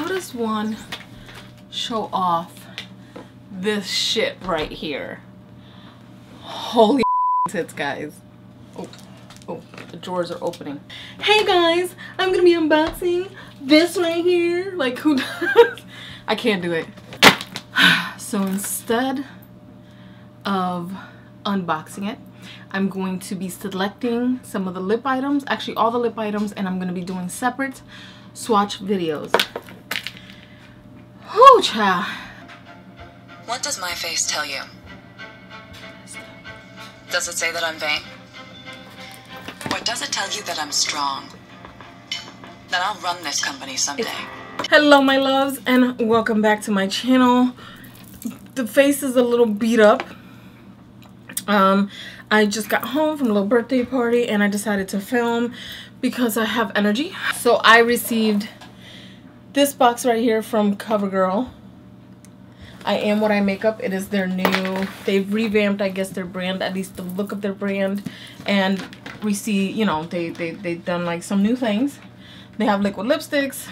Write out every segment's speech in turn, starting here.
how does one show off this shit right here? Holy tits, guys. Oh, the drawers are opening. Hey guys, I'm gonna be unboxing this right here. Like, who does? I can't do it. So instead of unboxing it, I'm going to be selecting some of the lip items, actually all the lip items, and I'm gonna be doing separate swatch videos. Whoo, child. What does my face tell you? Does it say that I'm vain? Or does it tell you that I'm strong? That I'll run this company someday? Hello, my loves, and welcome back to my channel. The face is a little beat up. I just got home from a little birthday party and I decided to film because I have energy. So I received this box right here from Covergirl. I Am What I Make Up. It is their new, they've revamped, I guess, their brand, at least the look of their brand. And we see, you know, they've done like some new things. They have liquid lipsticks.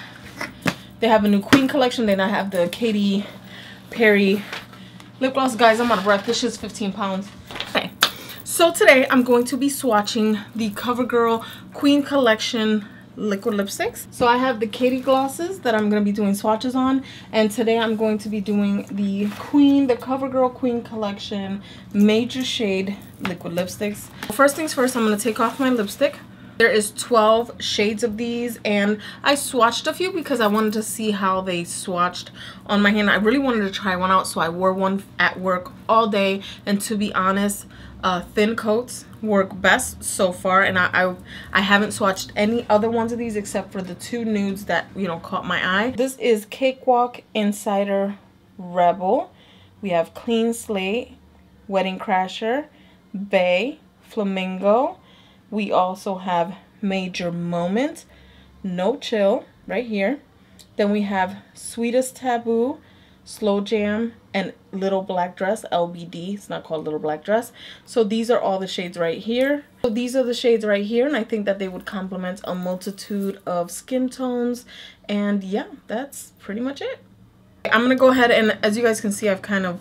They have a new Queen collection. Then I have the Katy Perry lip gloss. Guys, I'm out of breath. This shit's 15 pounds. Okay. So today I'm going to be swatching the Covergirl Queen collection liquid lipsticks. So I have the Katy glosses that I'm going to be doing swatches on, and today I'm going to be doing the Covergirl Queen collection major shade liquid lipsticks. First things first, I'm going to take off my lipstick. There is 12 shades of these, and I swatched a few because I wanted to see how they swatched on my hand. I really wanted to try one out, so I wore one at work all day, and to be honest, thin coats work best so far, and I haven't swatched any other ones of these except for the two nudes that, you know, caught my eye. This is Cakewalk Insider Rebel. We have Clean Slate, Wedding Crasher, Bay, Flamingo. We also have Major Moment, No Chill right here. Then we have Sweetest Taboo, Slow Jam, and Little Black Dress, LBD. It's not called Little Black Dress. So these are all the shades right here. So these are the shades right here, and I think that they would complement a multitude of skin tones. And yeah, that's pretty much it. I'm gonna go ahead and, as you guys can see, I've kind of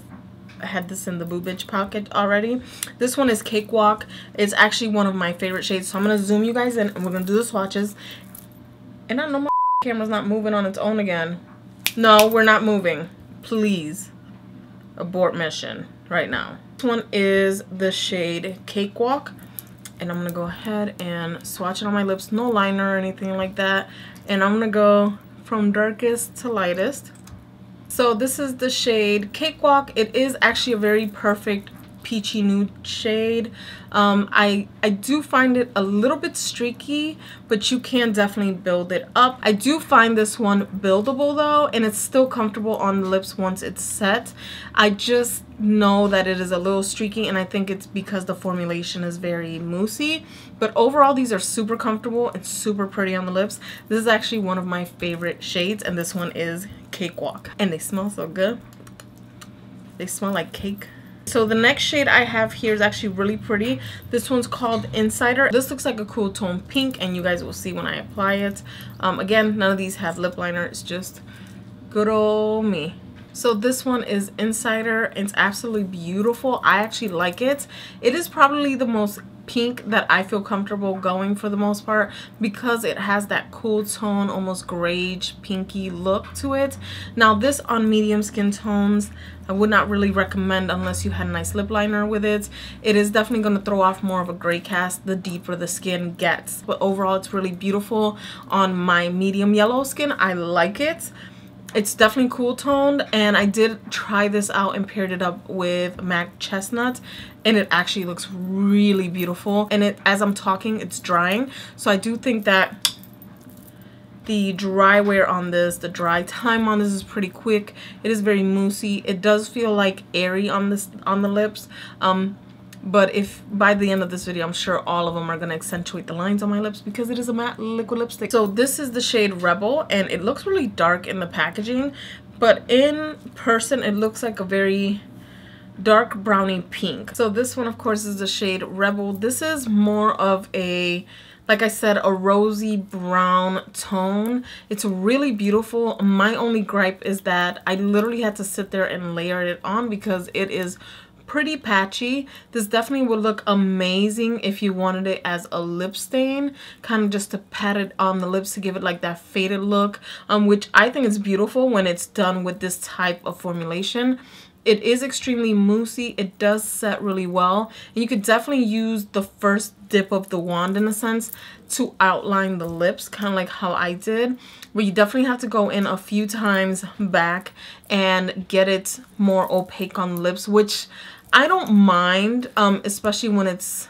had this in the boobage pocket already. This one is Cakewalk. It's actually one of my favorite shades. So I'm gonna zoom you guys in, and we're gonna do the swatches. And I know my camera's not moving on its own again. No, we're not moving. Please abort mission right now. This one is the shade Cakewalk, and I'm gonna go ahead and swatch it on my lips. No liner or anything like that. And I'm gonna go from darkest to lightest. So this is the shade Cakewalk. It is actually a very perfect peachy nude shade. I do find it a little bit streaky, but you can definitely build it up. I do find this one buildable though, and it's still comfortable on the lips once it's set. I just know that it is a little streaky, and I think it's because the formulation is very moussey. But overall, these are super comfortable and super pretty on the lips. This is actually one of my favorite shades, and this one is Cakewalk. And they smell so good. They smell like cake. So the next shade I have here is actually really pretty. This one's called Insider. This looks like a cool tone pink, and you guys will see when I apply it. Again, none of these have lip liner. It's just good old me. So this one is Insider. It's absolutely beautiful. I actually like it. It is probably the most pink that I feel comfortable going for the most part, because it has that cool tone, almost grayish pinky look to it. Now this on medium skin tones I would not really recommend unless you had a nice lip liner with it. It is definitely going to throw off more of a gray cast the deeper the skin gets, but overall it's really beautiful on my medium yellow skin. I like it. It's definitely cool toned, and I did try this out and paired it up with MAC Chestnut, and it actually looks really beautiful. And it, as I'm talking, it's drying, so I do think that the dry wear on this, the dry time on this is pretty quick. It is very moussey. It does feel like airy on this, on the lips. But if by the end of this video, I'm sure all of them are going to accentuate the lines on my lips because it is a matte liquid lipstick. So this is the shade Rebel, and it looks really dark in the packaging, but in person it looks like a very dark brownie pink. So this one, of course, is the shade Rebel. This is more of a like I said, a rosy brown tone. It's really beautiful. My only gripe is that I literally had to sit there and layer it on because it is pretty patchy. This definitely would look amazing if you wanted it as a lip stain, kind of just to pat it on the lips to give it like that faded look, which I think is beautiful when it's done with this type of formulation. It is extremely moussey. It does set really well. And you could definitely use the first dip of the wand, in a sense, to outline the lips, kind of like how I did. But you definitely have to go in a few times back and get it more opaque on the lips, which I don't mind, especially when it's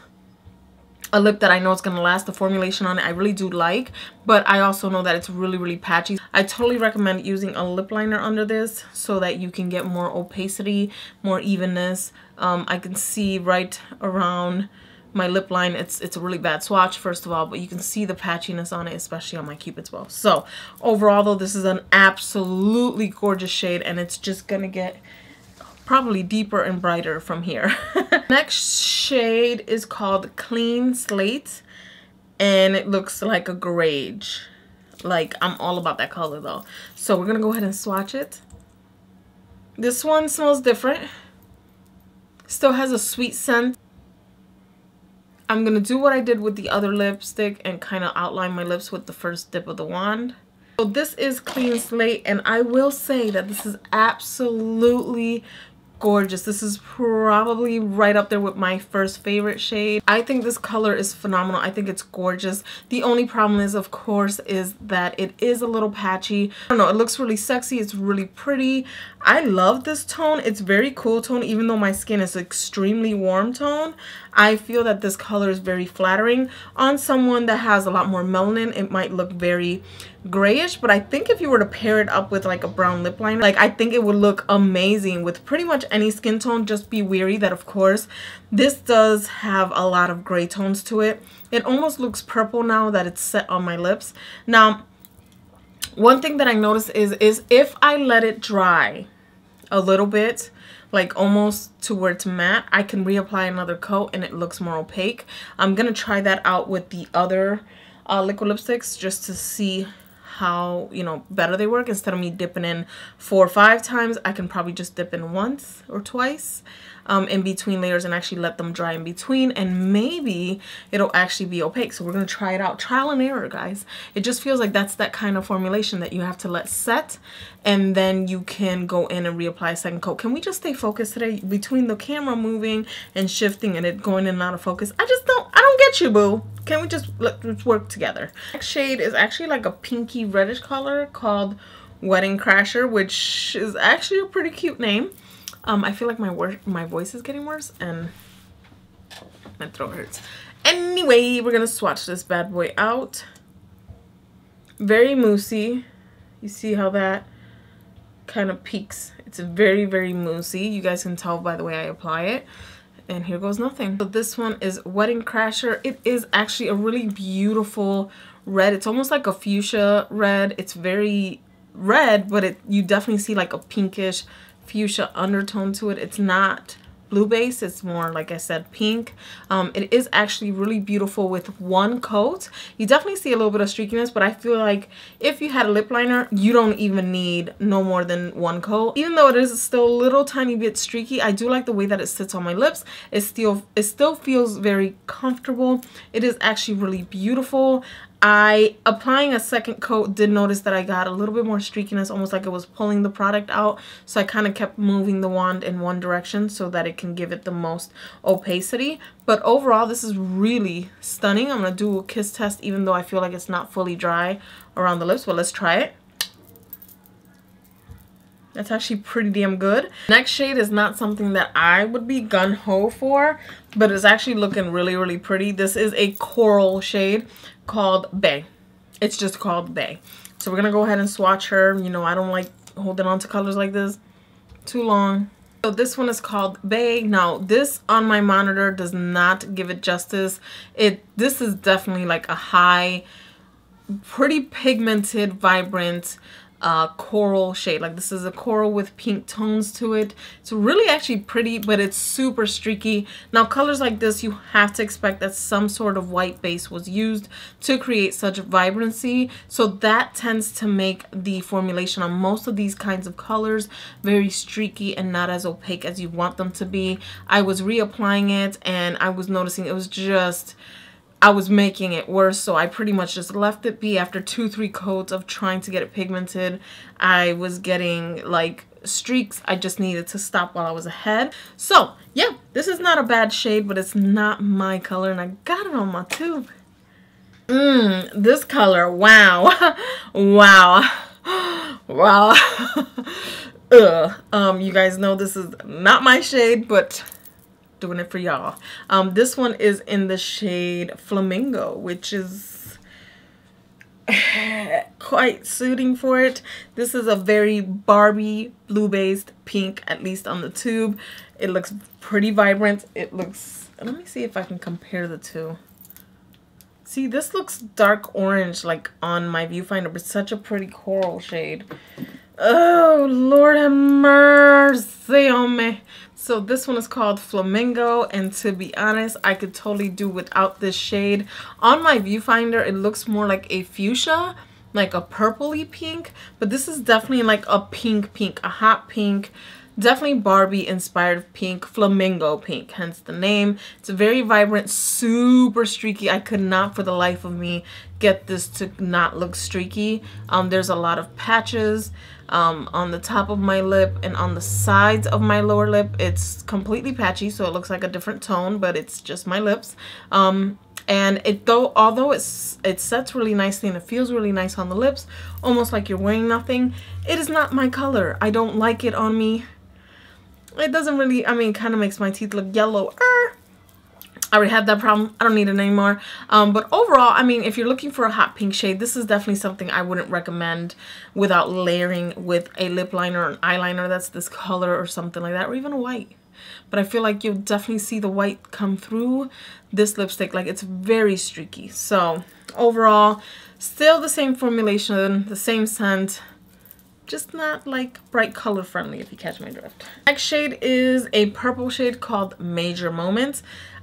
a lip that I know it's going to last. The formulation on it I really do like, but I also know that it's really, really patchy. I totally recommend using a lip liner under this so that you can get more opacity, more evenness. I can see right around my lip line, it's a really bad swatch, first of all, but you can see the patchiness on it, especially on my Cupid's bow. So overall though, this is an absolutely gorgeous shade, and it's just gonna get probably deeper and brighter from here. Next shade is called Clean Slate, and it looks like a grage. Like, I'm all about that color though. So we're gonna go ahead and swatch it. This one smells different. Still has a sweet scent. I'm gonna do what I did with the other lipstick and kind of outline my lips with the first dip of the wand. So this is Clean Slate, and I will say that this is absolutely gorgeous. This is probably right up there with my first favorite shade. I think this color is phenomenal. I think it's gorgeous. The only problem is, of course, is that it is a little patchy. I don't know, it looks really sexy. It's really pretty. I love this tone. It's very cool tone, even though my skin is extremely warm tone. I feel that this color is very flattering. On someone that has a lot more melanin, it might look very grayish, but I think if you were to pair it up with like a brown lip liner, like, I think it would look amazing with pretty much any skin tone. Just be wary that, of course, this does have a lot of gray tones to it. It almost looks purple now that it's set on my lips. Now, one thing that I noticed is if I let it dry a little bit, like almost to where it's matte, I can reapply another coat and it looks more opaque. I'm gonna try that out with the other liquid lipsticks just to see how, you know, better they work. Instead of me dipping in 4 or 5 times, I can probably just dip in once or twice in between layers and actually let them dry in between, and maybe it'll actually be opaque. So we're gonna try it out. Trial and error, guys. It just feels like that's that kind of formulation that you have to let set, and then you can go in and reapply a second coat. Can we just stay focused today? Between the camera moving and shifting and it going in and out of focus, I don't get you, boo. Can we just let's work together? Next shade is actually like a pinky reddish color called Wedding Crasher, which is actually a pretty cute name. I feel like my voice is getting worse and my throat hurts. Anyway, we're gonna swatch this bad boy out. Very moussey. You see how that kind of peaks? It's very, very moussey. You guys can tell by the way I apply it. And here goes nothing. So this one is Wedding Crasher. It is actually a really beautiful red. It's almost like a fuchsia red. It's very red, but you definitely see like a pinkish fuchsia undertone to it. It's not blue base, it's more, like I said, pink. It is actually really beautiful with one coat. You definitely see a little bit of streakiness, but I feel like if you had a lip liner, you don't even need no more than one coat. Even though it is still a little tiny bit streaky, I do like the way that it sits on my lips. It still feels very comfortable. It is actually really beautiful. Applying a second coat, did notice that I got a little bit more streakiness, almost like it was pulling the product out. So I kind of kept moving the wand in one direction so that it can give it the most opacity. But overall, this is really stunning. I'm going to do a kiss test, even though I feel like it's not fully dry around the lips. But let's try it. That's actually pretty damn good. Next shade is not something that I would be gun-ho for, but it's actually looking really, really pretty. This is a coral shade called Bay. It's just called Bay. So we're gonna go ahead and swatch her. You know, I don't like holding on to colors like this too long. So this one is called Bay. Now this on my monitor does not give it justice. This is definitely like a high, pretty pigmented, vibrant coral shade. Like this is a coral with pink tones to it. It's really actually pretty, but it's super streaky. Now colors like this, you have to expect that some sort of white base was used to create such vibrancy. So that tends to make the formulation on most of these kinds of colors very streaky and not as opaque as you want them to be. I was reapplying it and I was noticing it was just, I was making it worse, so I pretty much just left it be. After 2-3 coats of trying to get it pigmented, I was getting like streaks. I just needed to stop while I was ahead. So yeah, this is not a bad shade, but it's not my color, and I got it on my tube. This color, wow. Wow. Wow. You guys know this is not my shade, but doing it for y'all. This one is in the shade Flamingo, which is quite suiting for it. This is a very Barbie blue based pink, at least on the tube. It looks pretty vibrant. It looks, let me see if I can compare the two. See, this looks dark orange like on my viewfinder, but such a pretty coral shade. Oh, Lord have mercy on me. So this one is called Flamingo, and to be honest, I could totally do without this shade. On my viewfinder, it looks more like a fuchsia, like a purpley pink, but this is definitely like a pink, a hot pink. Definitely Barbie inspired pink, flamingo pink, hence the name. It's very vibrant, super streaky. I could not for the life of me get this to not look streaky. There's a lot of patches on the top of my lip and on the sides of my lower lip. It's completely patchy, so it looks like a different tone, but it's just my lips. And although it sets really nicely and it feels really nice on the lips, almost like you're wearing nothing, it is not my color. I don't like it on me. It doesn't really, I mean, it kind of makes my teeth look yellow. I already had that problem. I don't need it anymore. But overall, I mean, if you're looking for a hot pink shade, this is definitely something I wouldn't recommend without layering with a lip liner or an eyeliner that's this color or something like that, or even a white. But I feel like you'll definitely see the white come through this lipstick. Like, it's very streaky. So overall, still the same formulation, the same scent, just not like bright color friendly, if you catch my drift. Next shade is a purple shade called Major Moments.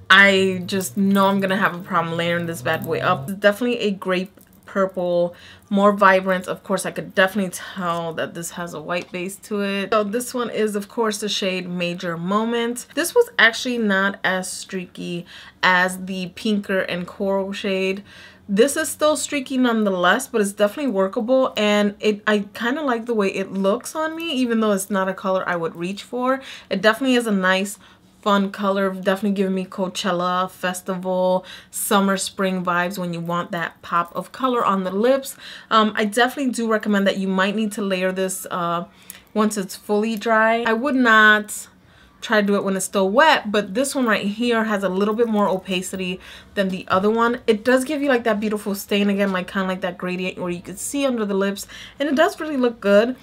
I just know I'm gonna have a problem layering this bad boy up. It's definitely a grape purple, more vibrant. Of course, I could definitely tell that this has a white base to it. So this one is, of course, the shade Major Moment. This was actually not as streaky as the pinker and coral shade. This is still streaky nonetheless, but it's definitely workable, and I kind of like the way it looks on me, even though it's not a color I would reach for. It definitely is a nice, fun color, definitely giving me Coachella, festival, summer, spring vibes when you want that pop of color on the lips. I definitely do recommend that you might need to layer this once it's fully dry. I would not try to do it when it's still wet, but this one right here has a little bit more opacity than the other one. It does give you like that beautiful stain again, like kind of like that gradient where you could see under the lips, and it does really look good.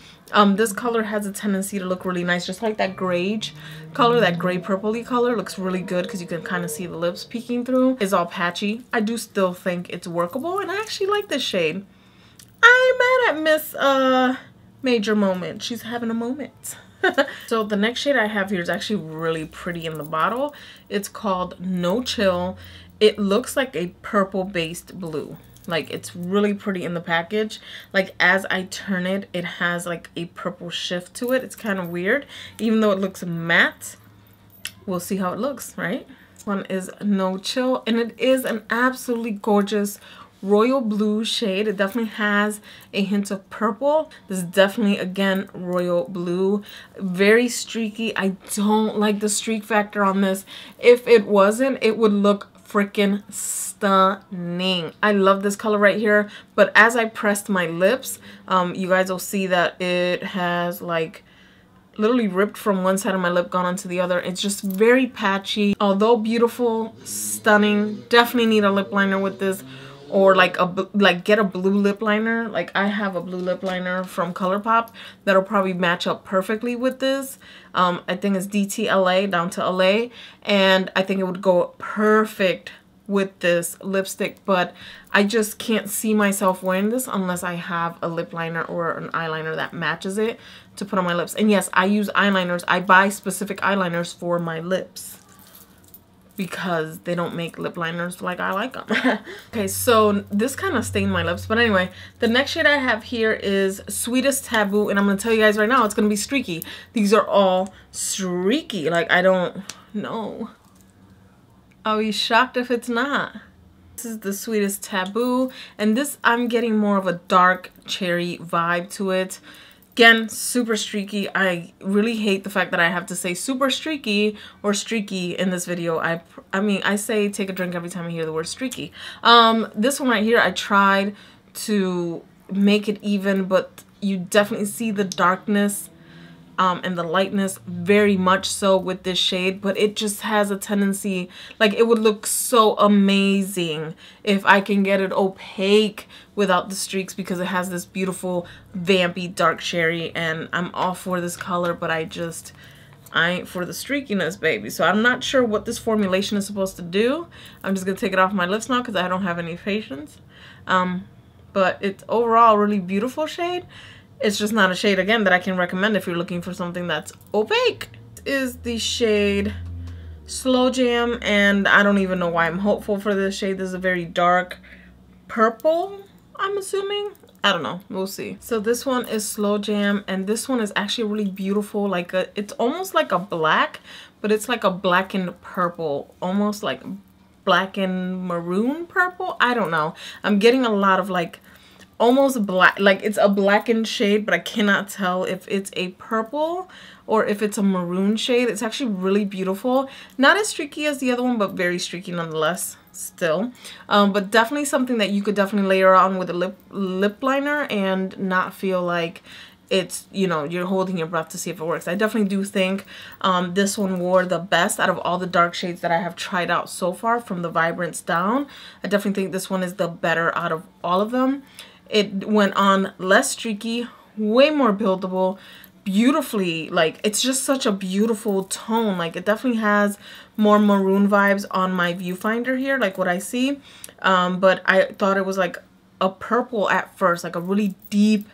This color has a tendency to look really nice, just like that grayish color, that gray purpley color looks really good because you can kind of see the lips peeking through. It's all patchy. I do still think it's workable, and I actually like this shade. I ain't mad at Miss Major Moment. She's having a moment. So the next shade I have here is actually really pretty in the bottle. It's called No Chill. It looks like a purple based blue. Like, it's really pretty in the package. Like, as I turn it, it has like a purple shift to it. It's kind of weird. Even though it looks matte, we'll see how it looks, right? This one is No Chill, and it is an absolutely gorgeous royal blue shade. It definitely has a hint of purple. This is definitely, again, royal blue. Very streaky. I don't like the streak factor on this. If it wasn't, it would look freaking stunning. I love this color right here, but as I pressed my lips, you guys will see that it has like literally ripped from one side of my lip, gone onto the other. It's just very patchy. Although beautiful, stunning, definitely need a lip liner with this, or like get a blue lip liner. Like, I have a blue lip liner from ColourPop that'll probably match up perfectly with this. I think it's DTLA, down to LA, and I think it would go perfect with this lipstick, but I just can't see myself wearing this unless I have a lip liner or an eyeliner that matches it to put on my lips. And yes, I use eyeliners. I buy specific eyeliners for my lips because they don't make lip liners like I like them. Okay, so this kind of stained my lips, but anyway, the next shade I have here is Sweetest Taboo, and I'm gonna tell you guys right now, it's gonna be streaky. These are all streaky. Like, I don't know. I'll be shocked if it's not. This is the Sweetest Taboo, and this, I'm getting more of a dark cherry vibe to it. Again, super streaky. I really hate the fact that I have to say super streaky or streaky in this video. I mean, I say take a drink every time I hear the word streaky. This one right here, I tried to make it even, but you definitely see the darkness and the lightness very much so with this shade, but it just has a tendency, like, it would look so amazing if I can get it opaque without the streaks, because it has this beautiful vampy dark cherry, and I'm all for this color, but I ain't for the streakiness, baby. So I'm not sure what this formulation is supposed to do. I'm just gonna take it off my lips now because I don't have any patience. But it's overall a really beautiful shade. It's just not a shade, again, that I can recommend if you're looking for something that's opaque. This is the shade Slow Jam, and I don't even know why I'm hopeful for this shade. This is a very dark purple, I'm assuming. I don't know, we'll see. So this one is Slow Jam, and this one is actually really beautiful. Like it's almost like a black, but it's like a blackened purple, almost like blackened maroon purple. I don't know. I'm getting a lot of like almost black, like it's a blackened shade, but I cannot tell if it's a purple or if it's a maroon shade. It's actually really beautiful. Not as streaky as the other one, but very streaky nonetheless still. But definitely something that you could definitely layer on with a lip liner and not feel like it's, you know, you're holding your breath to see if it works. I definitely do think this one wore the best out of all the dark shades that I have tried out so far, from the Vibrance down. I definitely think this one is the better out of all of them. It went on less streaky, way more buildable, beautifully, like, it's just such a beautiful tone. Like, it definitely has more maroon vibes on my viewfinder here, like what I see. But I thought it was like a purple at first, like a really deep,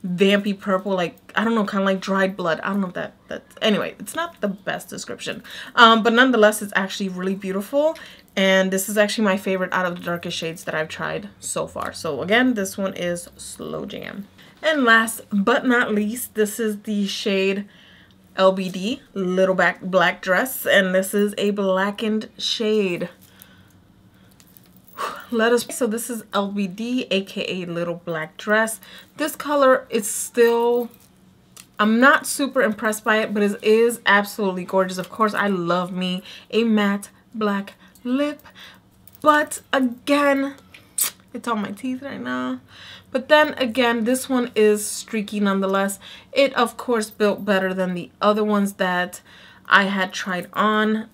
vampy purple, like, I don't know, kind of like dried blood. I don't know if that's, anyway, it's not the best description. But nonetheless, it's actually really beautiful. And this is actually my favorite out of the darkest shades that I've tried so far. So again, this one is Slow Jam. And last but not least, this is the shade LBD, Little Black Dress. And this is a blackened shade. So this is LBD, aka Little Black Dress. This color is still, I'm not super impressed by it, but it is absolutely gorgeous. Of course, I love me a matte black lip, but again, it's on my teeth right now. But then again, this one is streaky nonetheless. It of course built better than the other ones that I had tried on.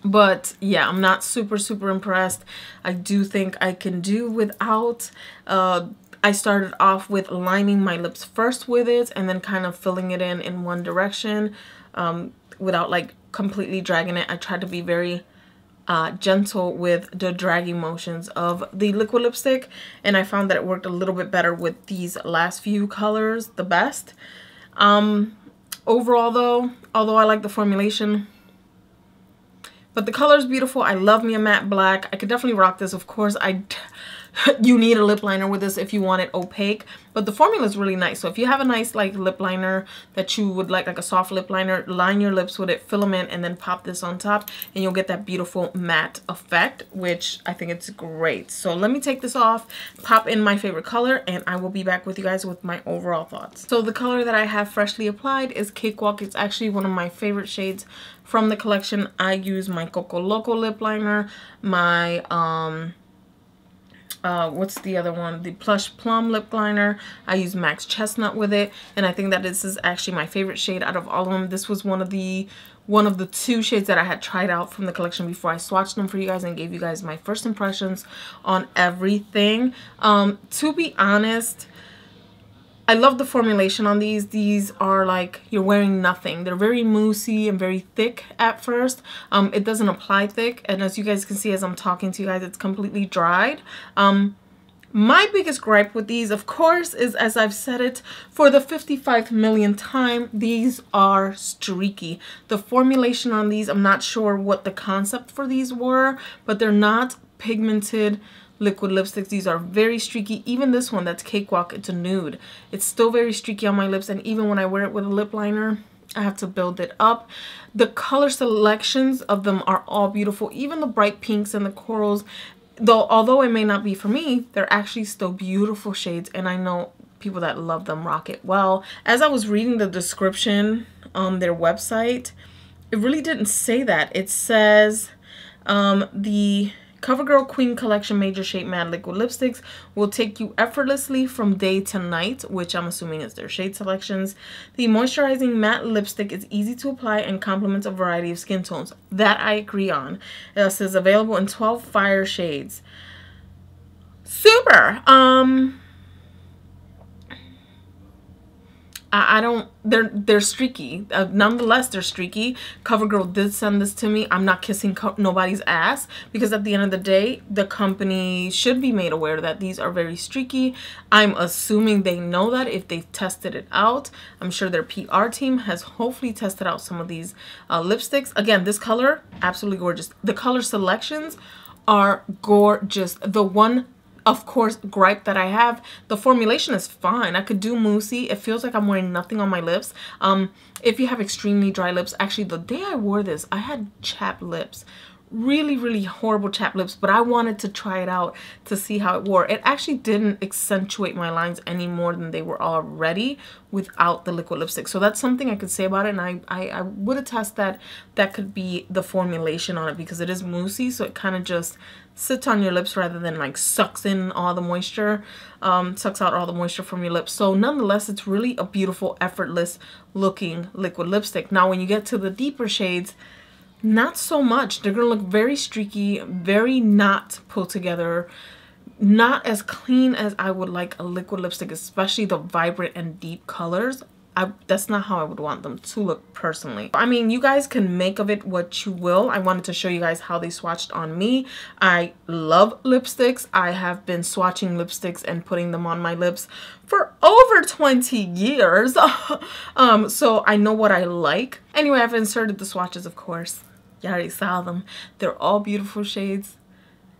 But yeah, I'm not super impressed. I do think I can do without. I started off with lining my lips first with it and then kind of filling it in one direction without like completely dragging it. I tried to be very gentle with the dragging motions of the liquid lipstick, and I found that it worked a little bit better with these last few colors the best. Overall though, although I like the formulation, but the color is beautiful. I love me a matte black. I could definitely rock this. Of course, you need a lip liner with this if you want it opaque, but the formula is really nice. So if you have a nice like lip liner that you would like a soft lip liner, line your lips with it, fill them in, and then pop this on top, and you'll get that beautiful matte effect, which I think it's great. So let me take this off, pop in my favorite color, and I will be back with you guys with my overall thoughts. So the color that I have freshly applied is Cakewalk. It's actually one of my favorite shades from the collection. I use my Coco Loco lip liner, my what's the other one, the Plush Plum lip liner. I use Max Chestnut with it, and I think that this is actually my favorite shade out of all of them. This was one of the two shades that I had tried out from the collection before I swatched them for you guys and gave you guys my first impressions on everything. To be honest, I love the formulation on these. These are like you're wearing nothing. They're very moussey and very thick at first. It doesn't apply thick, and as you guys can see as I'm talking to you guys, it's completely dried. My biggest gripe with these, of course, is, as I've said it for the 55 millionth time, these are streaky. The formulation on these, I'm not sure what the concept for these were, but they're not pigmented liquid lipsticks. These are very streaky. Even this one, that's Cakewalk, it's a nude. It's still very streaky on my lips, and even when I wear it with a lip liner, I have to build it up. The color selections of them are all beautiful. Even the bright pinks and the corals, though, although it may not be for me, they're actually still beautiful shades, and I know people that love them rock it well. As I was reading the description on their website, it really didn't say that. It says the CoverGirl Queen Collection Major Shade Matte Liquid Lipsticks will take you effortlessly from day to night, which I'm assuming is their shade selections. The moisturizing matte lipstick is easy to apply and complements a variety of skin tones. That I agree on. It says available in 12 fire shades. Super! I don't, they're streaky. Nonetheless, they're streaky. CoverGirl did send this to me. I'm not kissing nobody's ass, because at the end of the day, the company should be made aware that these are very streaky. I'm assuming they know that if they've tested it out. I'm sure their PR team has hopefully tested out some of these lipsticks. Again, this color, absolutely gorgeous. The color selections are gorgeous. The one, of course, gripe that I have, the formulation is fine. I could do moussey. It feels like I'm wearing nothing on my lips. If you have extremely dry lips, actually the day I wore this, I had chapped lips. Really horrible chapped lips, but I wanted to try it out to see how it wore. It actually didn't accentuate my lines any more than they were already without the liquid lipstick. So that's something I could say about it, and I would attest that that could be the formulation on it, because it is moussey, so it kind of just sits on your lips rather than like sucks in all the moisture, sucks out all the moisture from your lips. So nonetheless, it's really a beautiful, effortless looking liquid lipstick. Now when you get to the deeper shades, not so much. They're gonna look very streaky, very not put together, not as clean as I would like a liquid lipstick, especially the vibrant and deep colors. That's not how I would want them to look personally. I mean, you guys can make of it what you will. I wanted to show you guys how they swatched on me. I love lipsticks. I have been swatching lipsticks and putting them on my lips for over 20 years. So I know what I like. Anyway, I've inserted the swatches, of course. You already saw them. They're all beautiful shades.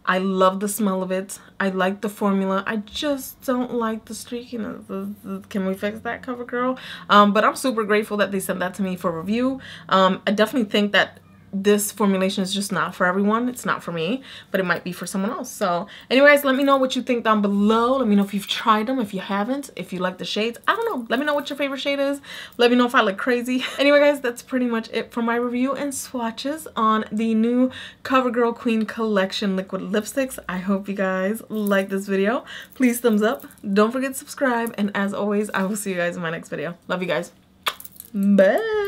I love the smell of it. I like the formula. I just don't like the streakiness. Can we fix that, CoverGirl? But I'm super grateful that they sent that to me for review. I definitely think that this formulation is just not for everyone. It's not for me, but it might be for someone else. So anyways, let me know what you think down below. Let me know if you've tried them, if you haven't, if you like the shades. I don't know. Let me know what your favorite shade is. Let me know if I look crazy. Anyway, guys, that's pretty much it for my review and swatches on the new CoverGirl Queen Collection liquid lipsticks. I hope you guys like this video. Please thumbs up. Don't forget to subscribe. And as always, I will see you guys in my next video. Love you guys. Bye.